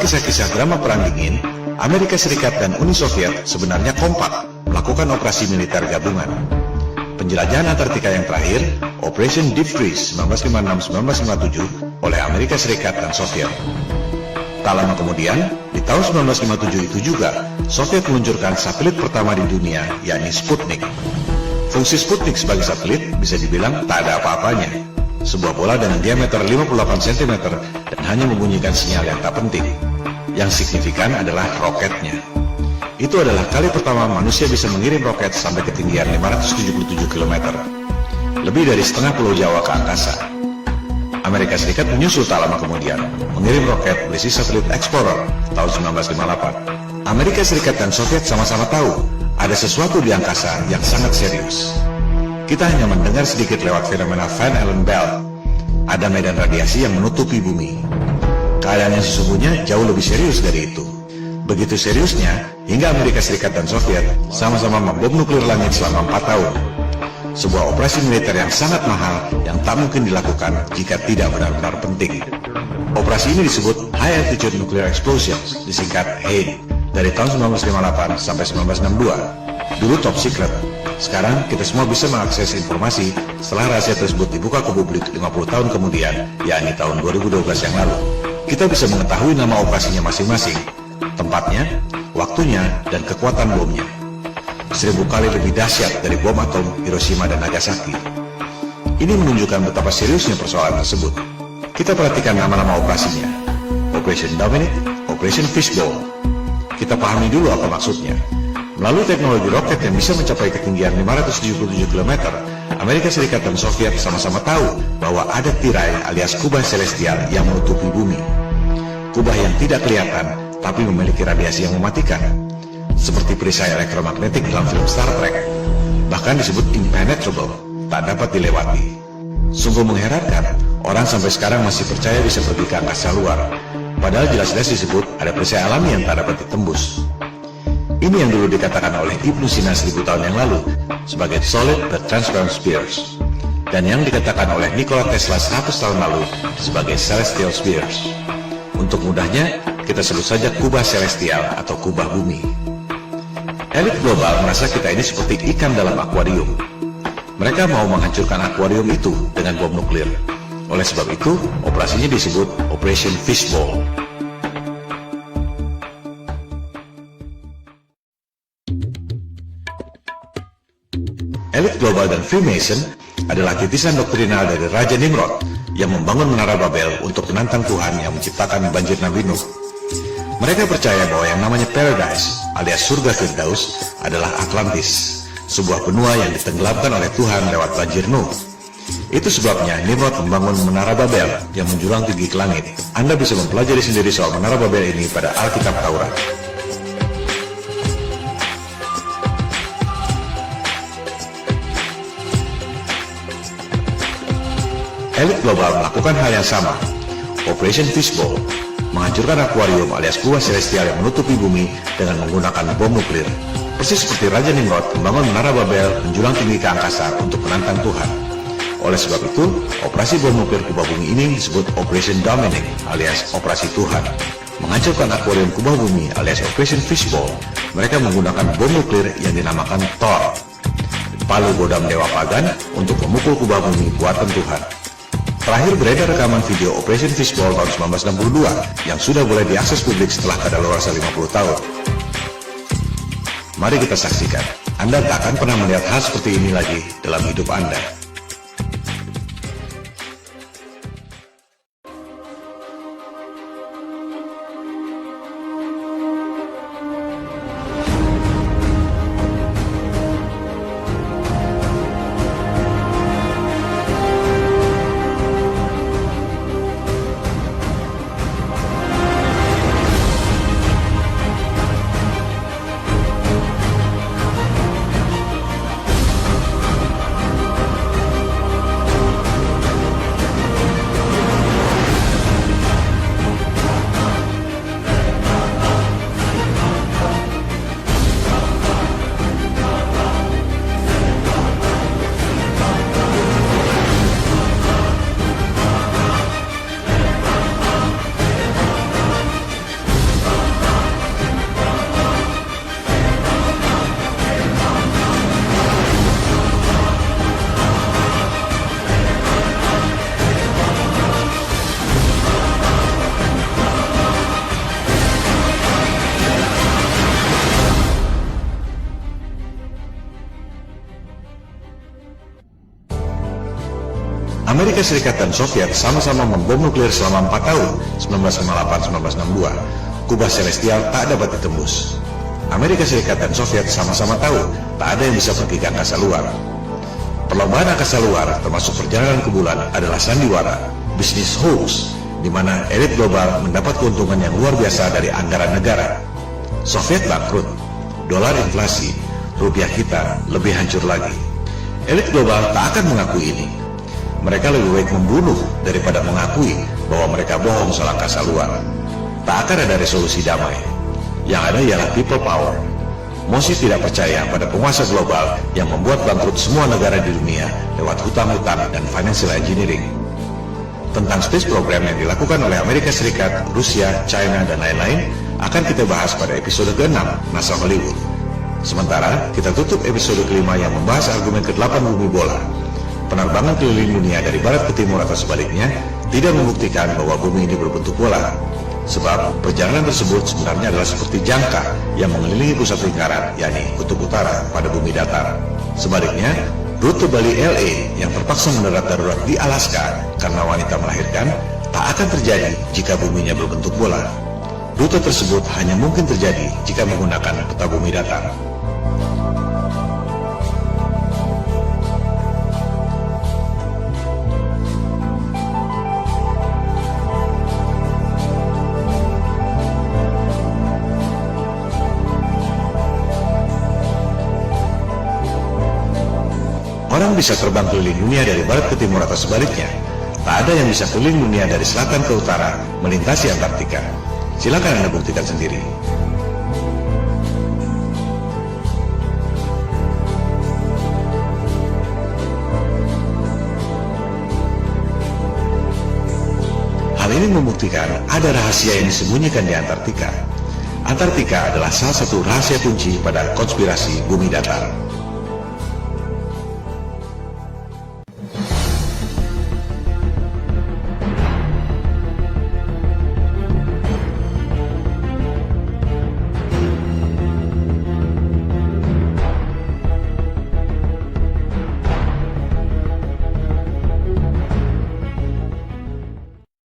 kisah-kisah drama Perang Dingin, Amerika Serikat dan Uni Soviet sebenarnya kompak melakukan operasi militer gabungan. Penjelajahan Antartika yang terakhir, Operation Deep Freeze 1956-1957 oleh Amerika Serikat dan Soviet. Tak lama kemudian, di tahun 1957 itu juga, Soviet meluncurkan satelit pertama di dunia, yakni Sputnik. Fungsi Sputnik sebagai satelit bisa dibilang tak ada apa-apanya. Sebuah bola dengan diameter 58 cm dan hanya membunyikan sinyal yang tak penting. Yang signifikan adalah roketnya. Itu adalah kali pertama manusia bisa mengirim roket sampai ketinggian 577 km. Lebih dari setengah pulau Jawa ke angkasa. Amerika Serikat menyusul tak lama kemudian, mengirim roket berisi satelit Explorer tahun 1958. Amerika Serikat dan Soviet sama-sama tahu ada sesuatu di angkasa yang sangat serius. Kita hanya mendengar sedikit lewat fenomena Van Allen belt. Ada medan radiasi yang menutupi bumi. Keadaan yang sesungguhnya jauh lebih serius dari itu. Begitu seriusnya, hingga Amerika Serikat dan Soviet sama-sama membom nuklir langit selama 4 tahun. Sebuah operasi militer yang sangat mahal yang tak mungkin dilakukan jika tidak benar-benar penting. Operasi ini disebut High Altitude Nuclear Explosions, disingkat HANE, dari tahun 1958 sampai 1962. Dulu top secret. Sekarang kita semua bisa mengakses informasi setelah rahasia tersebut dibuka ke publik 50 tahun kemudian, yakni tahun 2012 yang lalu. Kita bisa mengetahui nama operasinya masing-masing, tempatnya, waktunya, dan kekuatan bomnya. 1000 kali lebih dahsyat dari bom atom Hiroshima dan Nagasaki. Ini menunjukkan betapa seriusnya persoalan tersebut. Kita perhatikan nama-nama operasinya. Operation Dominic, Operation Fishbowl. Kita pahami dulu apa maksudnya. Melalui teknologi roket yang bisa mencapai ketinggian 577 km, Amerika Serikat dan Soviet sama-sama tahu bahwa ada tirai alias kubah celestial yang menutupi bumi. Kubah yang tidak kelihatan, tapi memiliki radiasi yang mematikan. Seperti perisai elektromagnetik dalam film Star Trek. Bahkan disebut impenetrable, tak dapat dilewati. Sungguh mengherankan, orang sampai sekarang masih percaya bisa pergi ke angkasa luar. Padahal jelas-jelas disebut ada perisai alami yang tak dapat ditembus. Ini yang dulu dikatakan oleh Ibnu Sina 1000 tahun yang lalu sebagai solid but transparent spheres, dan yang dikatakan oleh Nikola Tesla 100 tahun lalu sebagai celestial spheres. Untuk mudahnya, kita sebut saja kubah celestial atau kubah bumi. Elit global merasa kita ini seperti ikan dalam akuarium. Mereka mau menghancurkan akuarium itu dengan bom nuklir. Oleh sebab itu, operasinya disebut Operation Fishbowl. Elit global dan Freemason adalah titisan doktrinal dari Raja Nimrod yang membangun menara Babel untuk menantang Tuhan yang menciptakan banjir Nabi Nuh. Mereka percaya bahwa yang namanya Paradise alias surga Firdaus adalah Atlantis, sebuah benua yang ditenggelamkan oleh Tuhan lewat banjir Nuh. Itu sebabnya Nimrod membangun menara Babel yang menjulang tinggi ke langit. Anda bisa mempelajari sendiri soal menara Babel ini pada Alkitab Taurat. Elit global melakukan hal yang sama. Operation Fishbowl, menghancurkan akuarium alias kubah celestial yang menutupi bumi dengan menggunakan bom nuklir. Persis seperti Raja Nimrod membangun menara Babel menjulang tinggi ke angkasa untuk menantang Tuhan. Oleh sebab itu, operasi bom nuklir kubah bumi ini disebut Operation Dominic alias Operasi Tuhan. Menghancurkan akuarium kubah bumi alias Operation Fishbowl, mereka menggunakan bom nuklir yang dinamakan Thor, palu godam dewa pagan untuk memukul kubah bumi buatan Tuhan. Terakhir beredar rekaman video Operation Fishbowl tahun 1962 yang sudah boleh diakses publik setelah kadaluarsa 50 tahun. Mari kita saksikan. Anda tak akan pernah melihat hal seperti ini lagi dalam hidup Anda. Amerika Serikat dan Soviet sama-sama membom nuklir selama 4 tahun, 1958-1962. Kubah celestial tak dapat ditembus. Amerika Serikat dan Soviet sama-sama tahu tak ada yang bisa pergi ke angkasa luar. Perlombaan angkasa luar, termasuk perjalanan ke bulan, adalah sandiwara, bisnis hoax, di mana elit global mendapat keuntungan yang luar biasa dari anggaran negara. Soviet bangkrut, dolar inflasi, rupiah kita lebih hancur lagi. Elit global tak akan mengakui ini. Mereka lebih baik membunuh daripada mengakui bahwa mereka bohong soal angkasa luar. Tak akan ada resolusi damai. Yang ada ialah people power. Mosi tidak percaya pada penguasa global yang membuat bangkrut semua negara di dunia lewat hutang-hutang dan financial engineering. Tentang space program yang dilakukan oleh Amerika Serikat, Rusia, China, dan lain-lain akan kita bahas pada episode ke-6 NASA Hollywood. Sementara kita tutup episode kelima yang membahas argumen ke-8 bumi bola. Penerbangan keliling dunia dari barat ke timur atau sebaliknya tidak membuktikan bahwa bumi ini berbentuk bola. Sebab perjalanan tersebut sebenarnya adalah seperti jangka yang mengelilingi pusat lingkaran, yakni kutub utara pada bumi datar. Sebaliknya, rute Bali LA yang terpaksa mendarat darurat di Alaska karena wanita melahirkan tak akan terjadi jika buminya berbentuk bola. Rute tersebut hanya mungkin terjadi jika menggunakan peta bumi datar. Orang bisa terbang keliling dunia dari barat ke timur atau sebaliknya. Tak ada yang bisa keliling dunia dari selatan ke utara, melintasi Antartika. Silakan Anda buktikan sendiri. Hal ini membuktikan ada rahasia yang disembunyikan di Antartika. Antartika adalah salah satu rahasia kunci pada konspirasi bumi datar.